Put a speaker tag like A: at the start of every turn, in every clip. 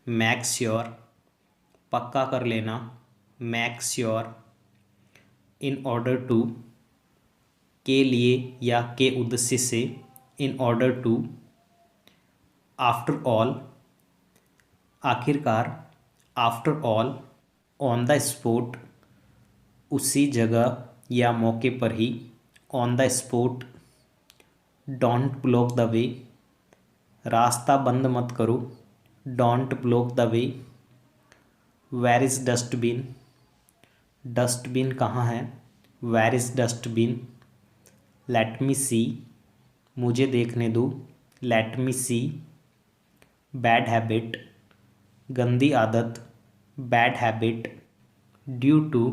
A: Mac sure, पक्का कर लेना, make sure. In order to, के लिए या के उद्देश्य से, in order to. After all, आखिरकार, after all. On the spot, उसी जगह या मौके पर ही, on the spot. Don't block the way, रास्ता बंद मत करो, don't block the way. Where is dustbin, dustbin कहाँ है, where is dustbin. Let me see, मुझे देखने दो, let me see. Bad habit, गंदी आदत, बैड हैबिट। ड्यू टू,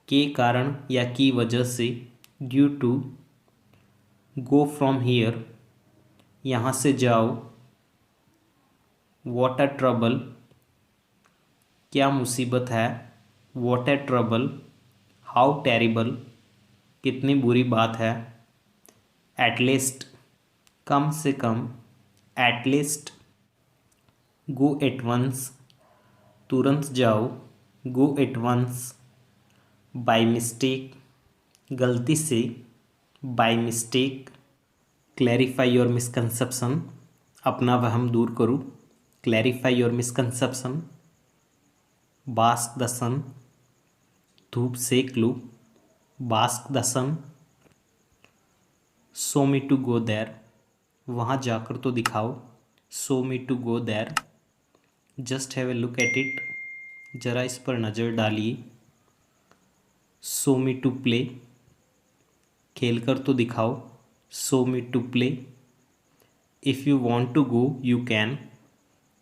A: के कारण या की वजह से, due to. Go from here, यहाँ से जाओ। व्हाट अ ट्रबल, क्या मुसीबत है, what a trouble. How terrible, कितनी बुरी बात है। एटलीस्ट, कम से कम, एटलीस्ट। गो एट वंस, तुरंत जाओ, go at once. By mistake, गलती से, by mistake. Clarify your misconception, अपना वहम दूर करो, clarify your misconception. Bask the sun, धूप सेक लो, bask the sun. Show me to go there, वहाँ जाकर तो दिखाओ, show me to go there. Just have a look at it, ज़रा इस पर नज़र डालिए। शो मी टू प्ले, खेल कर तो दिखाओ, show me to play. If you want to go you can,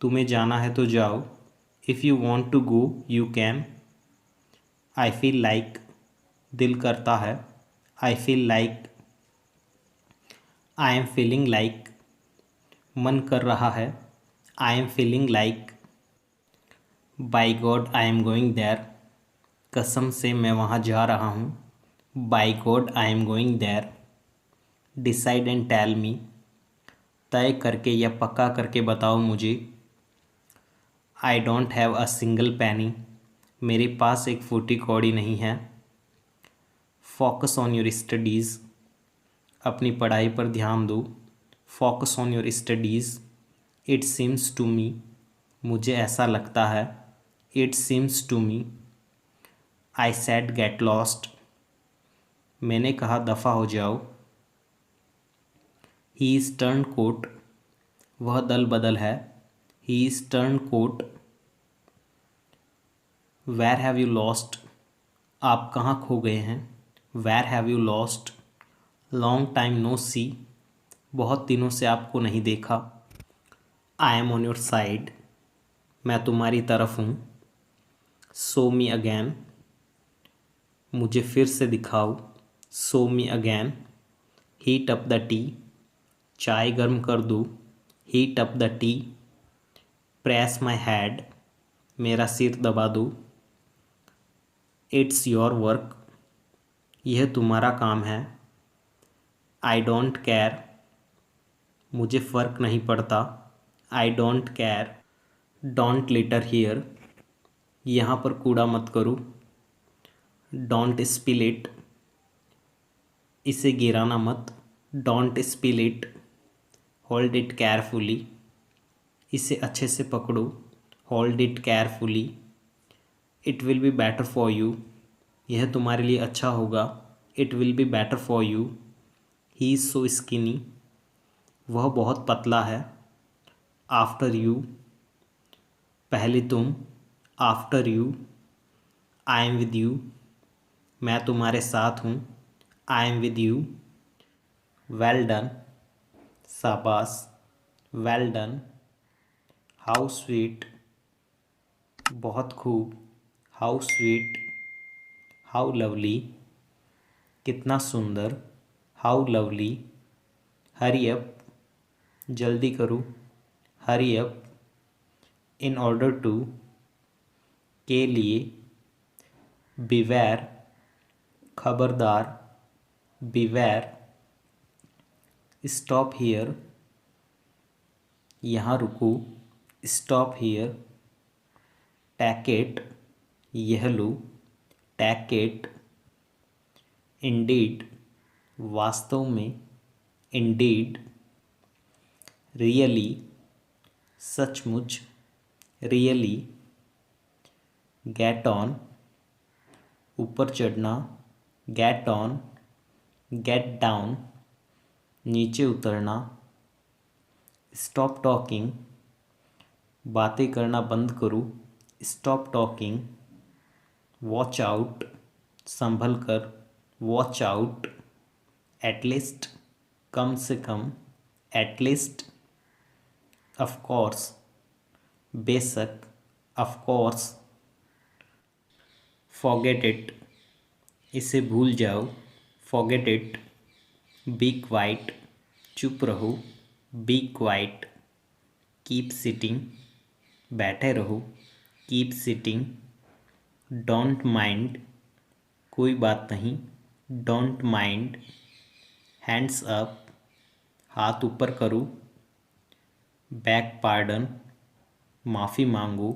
A: तुम्हें जाना है तो जाओ, if you want to go you can. I feel like, दिल करता है, I feel like. I am feeling like, मन कर रहा है, I am feeling like. By God I am going there, कसम से मैं वहाँ जा रहा हूँ, by God I am going there. Decide and tell me, तय करके या पक्का करके बताओ मुझे। I don't have a single पैनी, मेरे पास एक फूटी कौड़ी नहीं है। फोकस ऑन योर स्टडीज़, अपनी पढ़ाई पर ध्यान दो, focus on your studies. It seems to me, मुझे ऐसा लगता है, it seems to me. I said get lost, मैंने कहा दफ़ा हो जाओ। ही इज़ टर्न कोट, वह दल बदल है, he is turncoat. Where have you lost, आप कहाँ खो गए हैं, where have you lost. Long time no see, बहुत दिनों से आपको नहीं देखा। I am on your side, मैं तुम्हारी तरफ हूँ। शो मी अगैन, मुझे फिर से दिखाओ, show me again. Heat up the T, चाय गर्म कर दो, heat up the T. Press my head, मेरा सिर दबा दो। इट्स योर वर्क, यह तुम्हारा काम है। आई डोंट केयर, मुझे फ़र्क नहीं पड़ता, I don't care. Don't litre here, यहाँ पर कूड़ा मत करो, डोंट स्पिल इट, इसे गिराना मत, don't spill it. Hold it carefully, इसे अच्छे से पकड़ो, hold it carefully. It will be better for you, यह तुम्हारे लिए अच्छा होगा, it will be better for you. He is so skinny, वह बहुत पतला है। आफ्टर यू, पहले तुम, after you. I am with you, मैं तुम्हारे साथ हूँ, I am with you. Well done, शाबाश, वेल डन। हाउ स्वीट, बहुत खूब, हाउ स्वीट। हाउ लवली, कितना सुंदर, हाउ लवली। हरी अप, जल्दी करो, hurry up. In order to, के लिए। बिवेयर, खबरदार, बिवेयर। स्टॉप हियर, यहाँ रुको, स्टॉप हियर, टेक इट, यह लो, टेक इट, इंडीड, वास्तव में, इंडीड, रियली, सचमुच, रियली, गेट ऑन, ऊपर चढ़ना, गेट ऑन, गेट डाउन, नीचे उतरना, स्टॉप टॉकिंग, बातें करना बंद करो, स्टॉप टॉकिंग, वॉच आउट, संभल कर, वॉच आउट, एटलीस्ट, कम से कम, एटलीस्ट, ऑफ कोर्स, बेशक, ऑफ कोर्स, फॉरगेट इट, इसे भूल जाओ, फॉरगेट इट, बी क्वाइट, चुप रहो, बी क्वाइट, कीप सिटिंग, बैठे रहो, कीप सिटिंग, डोंट माइंड, कोई बात नहीं, डोंट माइंड, हैंड्स अप, हाथ ऊपर करो, बैक पार्डन, माफ़ी मांगो,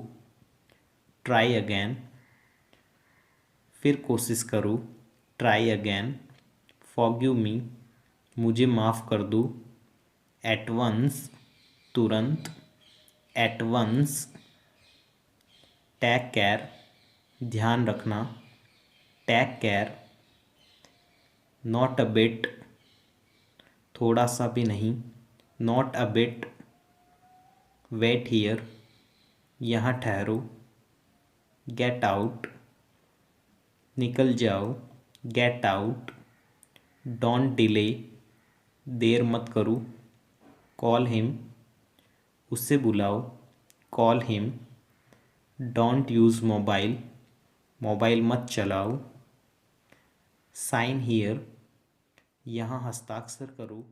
A: ट्राई अगेन, फिर कोशिश करो, ट्राई अगेन, फॉरगिव मी, मुझे माफ़ कर दो, एट वंस, तुरंत, एट वंस, टेक केयर, ध्यान रखना, take care, not a bit, थोड़ा सा भी नहीं, not a bit, wait here, यहाँ ठहरो, गेट आउट, निकल जाओ, गेट आउट, डोंट डिले, देर मत करो, कॉल हिम, उससे बुलाओ, call him, don't use mobile, mobile मत चलाओ, साइन हियर, यहाँ हस्ताक्षर करो।